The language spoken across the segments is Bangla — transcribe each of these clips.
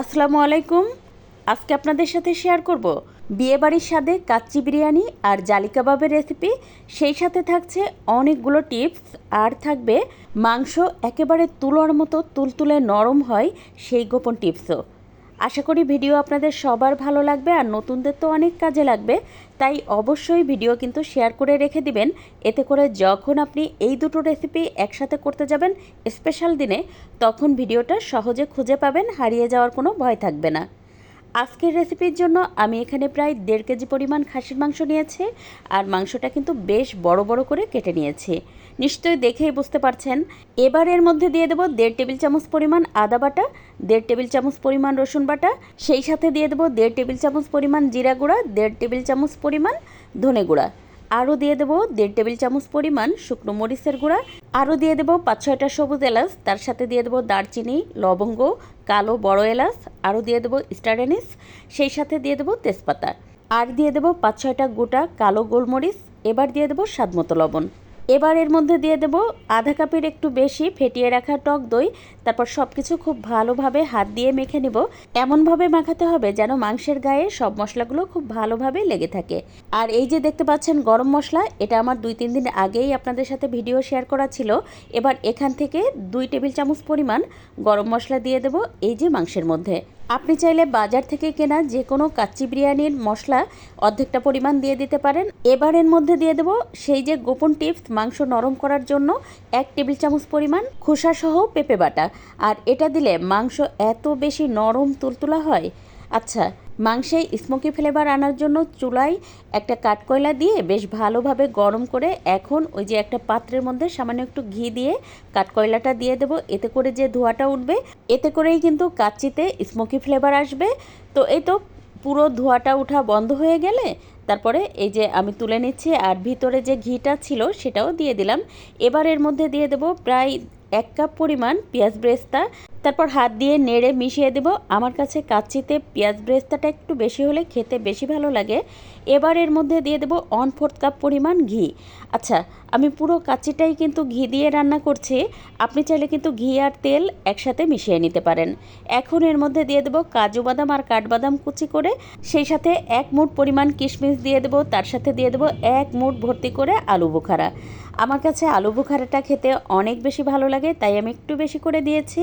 আসসালামু আলাইকুম। আজকে আপনাদের সাথে শেয়ার করব বিয়েবাড়ির স্বাদে কাচ্চি বিরিয়ানি আর জালি কাবাবের রেসিপি। সেই সাথে থাকছে অনেকগুলো টিপস, আর থাকবে মাংস একেবারে তুলোর মতো তুলতুলে নরম হয় সেই গোপন টিপসও। আশা করি ভিডিও আপনাদের সবার ভালো লাগবে, আর নতুনদের তো অনেক কাজে লাগবে। তাই অবশ্যই ভিডিও কিন্তু শেয়ার করে রেখে দিবেন। এতে করে যখন আপনি এই দুটো রেসিপি একসাথে করতে যাবেন স্পেশাল দিনে, তখন ভিডিওটা সহজে খুঁজে পাবেন, হারিয়ে যাওয়ার কোনো ভয় থাকবে না। আজকের রেসিপির জন্য আমি এখানে প্রায় 1.5 কেজি পরিমাণ খাসির মাংস নিয়েছি, আর মাংসটা কিন্তু বেশ বড় বড় করে কেটে নিয়েছি। নিশ্চয়ই দেখেই বুঝতে পারছেন। এবার এর মধ্যে দিয়ে দেবো 1.5 টেবিল চামচ পরিমাণ আদা বাটা, 1.5 টেবিল চামচ পরিমাণ রসুন বাটা, সেই সাথে দিয়ে দেবো 1.5 টেবিল চামচ পরিমাণ জিরা গুঁড়া, 1.5 টেবিল চামচ পরিমাণ ধনে গুঁড়া, আরও দিয়ে দেবো 1.5 টেবিল চামচ পরিমাণ শুকনো মরিচের গুঁড়া, আরও দিয়ে দেবো 5-6টা সবুজ এলাচ, তার সাথে দিয়ে দেবো দারচিনি, লবঙ্গ, কালো বড় এলাচ, আরও দিয়ে দেবো স্টার অ্যানিস, সেই সাথে দিয়ে দেবো তেজপাতা, আর দিয়ে দেবো 5-6টা গোটা কালো গোলমরিচ। এবার দিয়ে দেবো স্বাদমতো লবণ। এবার এর মধ্যে দিয়ে দেবো আধা কাপের একটু বেশি ফেটিয়ে রাখা টক দই। তারপর সব কিছু খুব ভালোভাবে হাত দিয়ে মেখে নেব। এমনভাবে মাখাতে হবে যেন মাংসের গায়ে সব মশলাগুলো খুব ভালোভাবে লেগে থাকে। আর এই যে দেখতে পাচ্ছেন গরম মশলা, এটা আমার 2-3 দিন আগেই আপনাদের সাথে ভিডিও শেয়ার করা ছিল। এবার এখান থেকে 2 টেবিল চামচ পরিমাণ গরম মশলা দিয়ে দেবো এই যে মাংসের মধ্যে। আপনি চাইলে বাজার থেকে কেনা যে কোনো কাচ্চি বিরিয়ানির মশলা অর্ধেকটা পরিমাণ দিয়ে দিতে পারেন। এবার এর মধ্যে দিয়ে দেবো সেই যে গোপন টিপস, মাংস নরম করার জন্য 1 টেবিল চামচ পরিমাণ খোসাসহ পেঁপে বাটা। আর এটা দিলে মাংস এত বেশি নরম তুলতুলা হয়। আচ্ছা, মাংসে স্মোকি ফ্লেভার আনার জন্য চুলায় একটা কাঠকয়লা দিয়ে বেশ ভালোভাবে গরম করে এখন ওই যে একটা পাত্রের মধ্যে সামান্য একটু ঘি দিয়ে কাঠকয়লাটা দিয়ে দেবো। এতে করে যে ধোঁয়াটা উঠবে, এতে করেই কিন্তু কাচ্চিতে স্মোকি ফ্লেভার আসবে। তো এই তো পুরো ধোঁয়াটা ওঠা বন্ধ হয়ে গেলে তারপরে এই যে আমি তুলে নিচ্ছি, আর ভিতরে যে ঘিটা ছিল সেটাও দিয়ে দিলাম। এবার এর মধ্যে দিয়ে দেবো প্রায় 1 কাপ পরিমাণ পেঁয়াজ ব্রেস্তা। তারপর হাত দিয়ে নেড়ে মিশিয়ে দেব। আমার কাছে কাচ্চিতে পেঁয়াজ ব্রেস্তাটা একটু বেশি হলে খেতে বেশি ভালো লাগে। এবার এর মধ্যে দিয়ে দেব 1/4 কাপ পরিমাণ ঘি। আচ্ছা, আমি পুরো কাচ্চিটাই কিন্তু ঘি দিয়ে রান্না করছি। আপনি চাইলে কিন্তু ঘি আর তেল একসাথে মিশিয়ে নিতে পারেন। এখন এর মধ্যে দিয়ে দেব কাজু বাদাম আর কাঠবাদাম কুচি করে, সেই সাথে 1 মুঠ পরিমাণ কিশমিশ দিয়ে দেব, তার সাথে দিয়ে দেব 1 মুঠ ভর্তি করে আলু বোখারা। আমার কাছে আলু বোখারাটা খেতে অনেক বেশি ভালো লাগে, তাই আমি একটু বেশি করে দিয়েছি।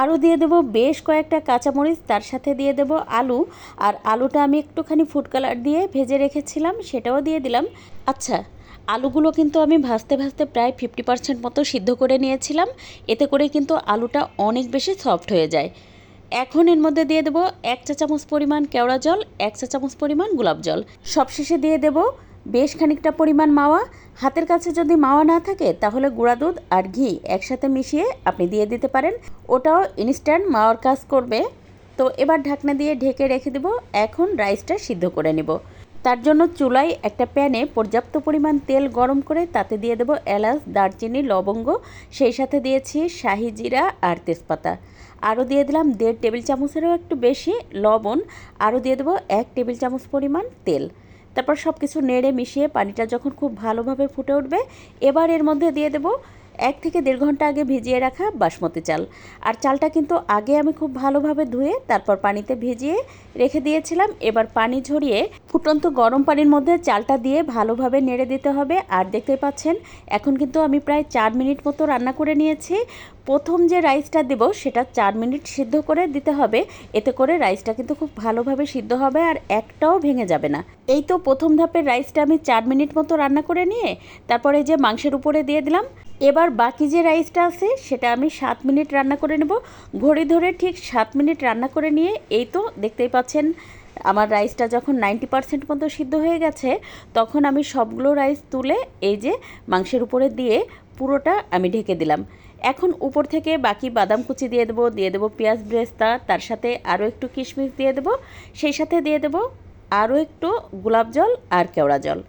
আরও দিয়ে দেবো বেশ কয়েকটা কাঁচামরিচ, তার সাথে দিয়ে দেবো আলু। আর আলুটা আমি একটুখানি ফুড কালার দিয়ে ভেজে রেখেছিলাম, সেটাও দিয়ে দিলাম। আচ্ছা, আলুগুলো কিন্তু আমি ভাজতে ভাজতে প্রায় 50% মতো সিদ্ধ করে নিয়েছিলাম। এতে করে কিন্তু আলুটা অনেক বেশি সফট হয়ে যায়। এখন এর মধ্যে দিয়ে দেবো 1 চা চামচ পরিমাণ কেওড়া জল, 1 চা চামচ পরিমাণ গোলাপ জল। সবশেষে দিয়ে দেবো বেশ খানিকটা পরিমাণ মাওয়া। হাতের কাছে যদি মাওয়া না থাকে তাহলে গুঁড়া দুধ আর ঘি একসাথে মিশিয়ে আপনি দিয়ে দিতে পারেন, ওটাও ইনস্ট্যান্ট মাওয়ার কাজ করবে। তো এবার ঢাকনা দিয়ে ঢেকে রেখে দেবো। এখন রাইসটা সিদ্ধ করে নেব। তার জন্য চুলায় একটা প্যানে পর্যাপ্ত পরিমাণ তেল গরম করে তাতে দিয়ে দেবো এলাচ, দারচিনি, লবঙ্গ, সেই সাথে দিয়েছি শাহি জিরা আর তেজপাতা। আরও দিয়ে দিলাম 1.5 টেবিল চামচেরও একটু বেশি লবণ, আরও দিয়ে দেবো 1 টেবিল চামচ পরিমাণ তেল। তারপর সব কিছু নেড়ে মিশিয়ে পানিটা যখন খুব ভালোভাবে ফুটে উঠবে, এবার এর মধ্যে দিয়ে দেবো 1 থেকে 1.5 ঘন্টা আগে ভিজিয়ে রাখা বাসমতি চাল। আর চালটা কিন্তু আগে আমি খুব ভালোভাবে ধুয়ে তারপর পানিতে ভিজিয়ে রেখে দিয়েছিলাম। এবার পানি ঝরিয়ে ফুটন্ত গরম পানির মধ্যে চালটা দিয়ে ভালোভাবে নেড়ে দিতে হবে। আর দেখতে পাচ্ছেন এখন কিন্তু আমি প্রায় 4 মিনিট মতো রান্না করে নিয়েছি। প্রথম যে রাইসটা দেব সেটা 4 মিনিট সিদ্ধ করে দিতে হবে। এতে করে রাইসটা কিন্তু খুব ভালোভাবে সিদ্ধ হবে আর একটাও ভেঙে যাবে না। এই তো প্রথম ধাপের রাইসটা আমি 4 মিনিট মতো রান্না করে নিয়ে তারপরে যে মাংসের উপরে দিয়ে দিলাম। এবার বাকি যে রাইসটা আছে সেটা আমি 7 মিনিট রান্না করে নেব। ঘড়ি ধরে ঠিক 7 মিনিট রান্না করে নিয়ে এই তো দেখতেই পাচ্ছেন আমার রাইসটা যখন 90% মতো সিদ্ধ হয়ে গেছে, তখন আমি সবগুলো রাইস তুলে এই যে মাংসের উপরে দিয়ে পুরোটা আমি ঢেকে দিলাম। এখন উপর থেকে বাকি বাদাম কুচি দিয়ে দেবো পেঁয়াজ ব্রেস্তা, তার সাথে আরও একটু কিশমিশ দিয়ে দেবো, সেই সাথে দিয়ে দেবো আরও একটু গোলাপ জল আর কেওড়া জল।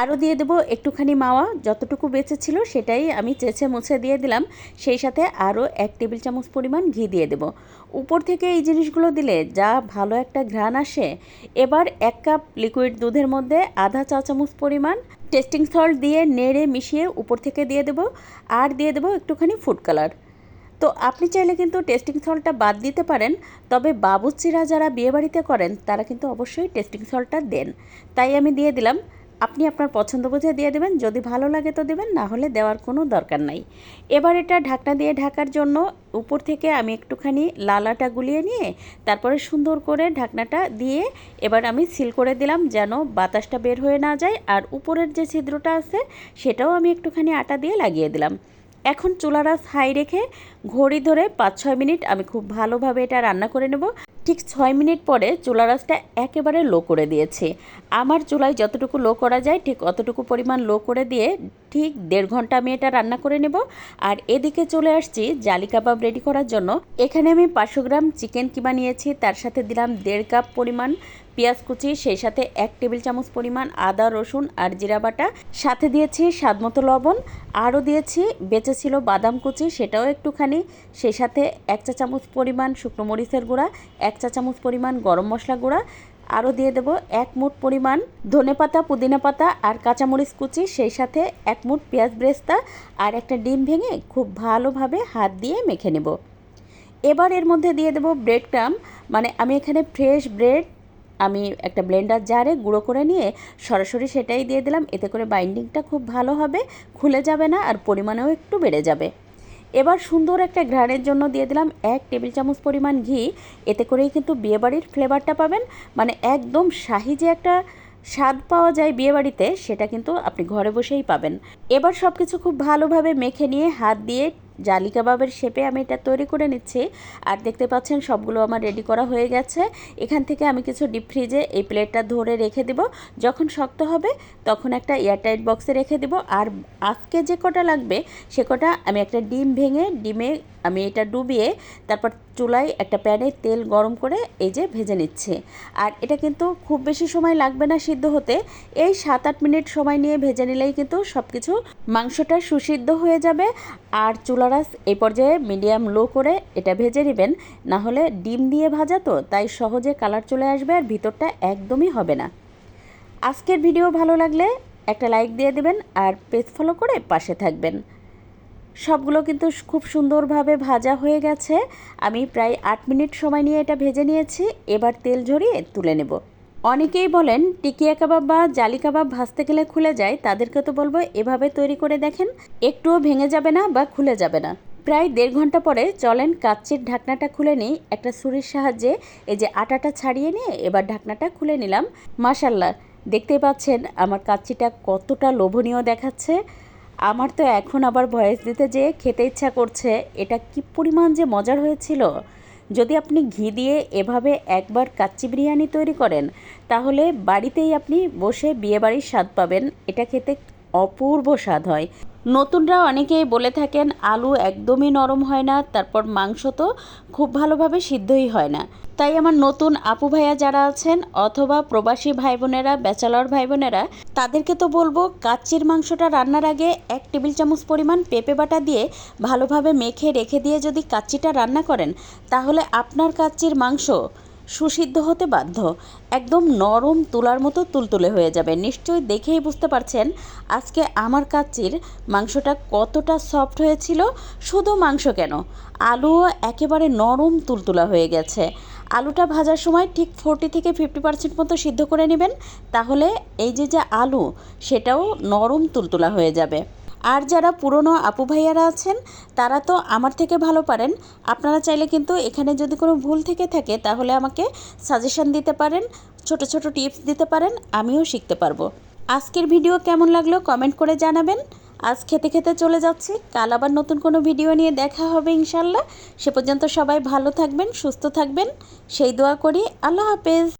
আরও দিয়ে দেবো একটুখানি মাওয়া, যতটুকু বেঁচে ছিল সেটাই আমি চেঁচে মুছে দিয়ে দিলাম। সেই সাথে আরও 1 টেবিল চামচ পরিমাণ ঘি দিয়ে দেবো। উপর থেকে এই জিনিসগুলো দিলে যা ভালো একটা ঘ্রাণ আসে। এবার 1 কাপ লিকুইড দুধের মধ্যে আধা চা চামচ পরিমাণ টেস্টিং সল্ট দিয়ে নেড়ে মিশিয়ে উপর থেকে দিয়ে দেবো। আর দিয়ে দেবো একটুখানি ফুড কালার। তো আপনি চাইলে কিন্তু টেস্টিং সল্টটা বাদ দিতে পারেন, তবে বাবুর্চিরা যারা বিয়েবাড়িতে করেন তারা কিন্তু অবশ্যই টেস্টিং সল্টটা দেন। তাই আমি দিয়ে দিলাম। আপনি আপনার পছন্দ বুঝে দিয়ে দেবেন, যদি ভালো লাগে তো দেবেন, না হলে দেওয়ার কোনো দরকার নাই। এবার এটা ঢাকনা দিয়ে ঢাকার জন্য উপর থেকে আমি একটুখানি লালাটা গুলিয়ে নিয়ে তারপরে সুন্দর করে ঢাকনাটা দিয়ে এবার আমি সিল করে দিলাম, যেন বাতাসটা বের হয়ে না যায়। আর উপরের যে ছিদ্রটা আছে সেটাও আমি একটুখানি আটা দিয়ে লাগিয়ে দিলাম। এখন চুলার আঁচ হাই রেখে ঘড়ি ধরে 5-6 মিনিট আমি খুব ভালোভাবে এটা রান্না করে নেব। ঠিক 6 মিনিট পরে চুলার আঁচটা একেবারে লো করে দিয়েছি। আমার চুলায় যতটুকু লো করা যায় ঠিক অতটুকু পরিমাণ লো করে দিয়ে ঠিক 1.5 ঘন্টা আমি এটা রান্না করে নেব। আর এদিকে চলে আসছি জালি কাবাব রেডি করার জন্য। এখানে আমি 500 গ্রাম চিকেন কিমা নিয়েছি, তার সাথে দিলাম 1.5 কাপ পরিমাণ পেঁয়াজ কুচি, সেই সাথে 1 টেবিল চামচ পরিমাণ আদা রসুন আর জিরা বাটা, সাথে দিয়েছি স্বাদমতো লবণ, আরও দিয়েছি বেঁচে ছিল বাদাম কুচি, সেটাও একটুখানি, সেই সাথে 1 চা চামচ পরিমাণ শুকনো মরিচের গুঁড়া, 1 চা চামচ পরিমাণ গরম মশলা গুঁড়া, আরও দিয়ে দেবো 1 মুঠ পরিমাণ ধনেপাতা পুদিনা পাতা আর কাঁচামরিচ কুচি, সেই সাথে 1 মুঠ পেঁয়াজ ব্রেস্তা আর একটা ডিম ভেঙে খুব ভালোভাবে হাত দিয়ে মেখে নেব। এবার এর মধ্যে দিয়ে দেবো ব্রেড ক্রাম্ব, মানে আমি এখানে ফ্রেশ ব্রেড আমি একটা ব্লেন্ডার জারে গুঁড়ো করে নিয়ে সরাসরি সেটাই দিয়ে দিলাম। এতে করে বাইন্ডিংটা খুব ভালো হবে, খুলে যাবে না আর পরিমাণেও একটু বেড়ে যাবে। এবার সুন্দর একটা ঘ্রাণের জন্য দিয়ে দিলাম 1 টেবিল চামচ পরিমাণ ঘি। এতে করেই কিন্তু বিয়েবাড়ির ফ্লেভারটা পাবেন, মানে একদম শাহি যে একটা স্বাদ পাওয়া যায় বিয়েবাড়িতে, সেটা কিন্তু আপনি ঘরে বসেই পাবেন। এবার সব কিছু খুব ভালোভাবে মেখে নিয়ে হাত দিয়ে জালি কাবাবের শেপে আমি এটা তৈরি করে নিচ্ছি। আর দেখতে পাচ্ছেন সবগুলো আমার রেডি করা হয়ে গেছে। এখান থেকে আমি কিছু ডিপ ফ্রিজে এই প্লেটটা ধরে রেখে দেব, যখন শক্ত হবে তখন একটা এয়ারটাইট বক্সে রেখে দেব। আর আজকে যে কটা লাগবে সে কটা আমি একটা ডিম ভেঙে ডিমে আমি এটা ডুবিয়ে তারপর চুলায় একটা প্যানে তেল গরম করে এই যে ভেজে নিচ্ছি। আর এটা কিন্তু খুব বেশি সময় লাগবে না সিদ্ধ হতে, এই 7-8 মিনিট সময় নিয়ে ভেজে নিলেই কিন্তু সব কিছু মাংসটা সুসিদ্ধ হয়ে যাবে। আর চুলার আঁচ এই পর্যায়ে মিডিয়াম লো করে এটা ভেজে নেবেন, না হলে ডিম দিয়ে ভাজা তো তাই সহজে কালার চলে আসবে আর ভিতরটা একদমই হবে না। আজকের ভিডিও ভালো লাগলে একটা লাইক দিয়ে দেবেন আর পেজ ফলো করে পাশে থাকবেন। সবগুলো কিন্তু খুব সুন্দরভাবে ভাজা হয়ে গেছে। আমি প্রায় 8 মিনিট সময় নিয়ে এটা ভেজে নিয়েছি। এবার তেল ঝরিয়ে তুলে নেব। অনেকেই বলেন টিকিয়া কাবাব বা জালি কাবাব ভাজতে গেলে খুলে যায়, তাদেরকে তো বলবো এভাবে তৈরি করে দেখেন, একটুও ভেঙে যাবে না বা খুলে যাবে না। প্রায় 1.5 ঘন্টা পরে চলেন কাচ্চির ঢাকনাটা খুলে নিই। একটা ছুরির সাহায্যে এই যে আটাটা ছাড়িয়ে নিয়ে এবার ঢাকনাটা খুলে নিলাম। মাশাল্লাহ, দেখতেই পাচ্ছেন আমার কাচ্চিটা কতটা লোভনীয় দেখাচ্ছে। আমার তো এখন আবার ভয়েস দিতে যেয়ে খেতে ইচ্ছা করছে, এটা কি পরিমাণ যে মজার হয়েছিল। যদি আপনি ঘি দিয়ে এভাবে একবার কাচ্চি বিরিয়ানি তৈরি করেন তাহলে বাড়িতেই আপনি বসে বিয়েবাড়ির স্বাদ পাবেন। এটা খেতে অপূর্ব স্বাদ হয়। নতুনরা অনেকেই বলে থাকেন আলু একদমই নরম হয় না, তারপর মাংস তো খুব ভালোভাবে সিদ্ধই হয় না। তাই আমার নতুন আপু ভাইয়া যারা আছেন অথবা প্রবাসী ভাই বোনেরা, ব্যাচেলর ভাই বোনেরা, তাদেরকে তো বলবো কাচ্চির মাংসটা রান্নার আগে 1 টেবিল চামচ পরিমাণ পেঁপে বাটা দিয়ে ভালোভাবে মেখে রেখে দিয়ে যদি কাচ্চিটা রান্না করেন তাহলে আপনার কাচ্চির মাংস সুসিদ্ধ হতে বাধ্য, একদম নরম তুলার মতো তুলতুলে হয়ে যাবে। নিশ্চয়ই দেখেই বুঝতে পারছেন আজকে আমার কাচ্চির মাংসটা কতটা সফট হয়েছিল। শুধু মাংস কেন, আলুও একেবারে নরম তুলতুলা হয়ে গেছে। আলুটা ভাজার সময় ঠিক 40 থেকে 50% মতো সিদ্ধ করে নেবেন, তাহলে এই যে আলু সেটাও নরম তুলতুলা হয়ে যাবে। আর যারা পুরনো আপু ভাইয়ারা আছেন তারা তো আমার থেকে ভালো পারেন। আপনারা চাইলে কিন্তু এখানে যদি কোনো ভুল থেকে থাকে তাহলে আমাকে সাজেশন দিতে পারেন, ছোট ছোট টিপস দিতে পারেন, আমিও শিখতে পারবো। আজকের ভিডিও কেমন লাগলো কমেন্ট করে জানাবেন। আজ খেতে খেতে চলে যাচ্ছি, কাল আবার নতুন কোনো ভিডিও নিয়ে দেখা হবে ইনশাল্লাহ। সে পর্যন্ত সবাই ভালো থাকবেন, সুস্থ থাকবেন, সেই দোয়া করি। আল্লাহ হাফেজ।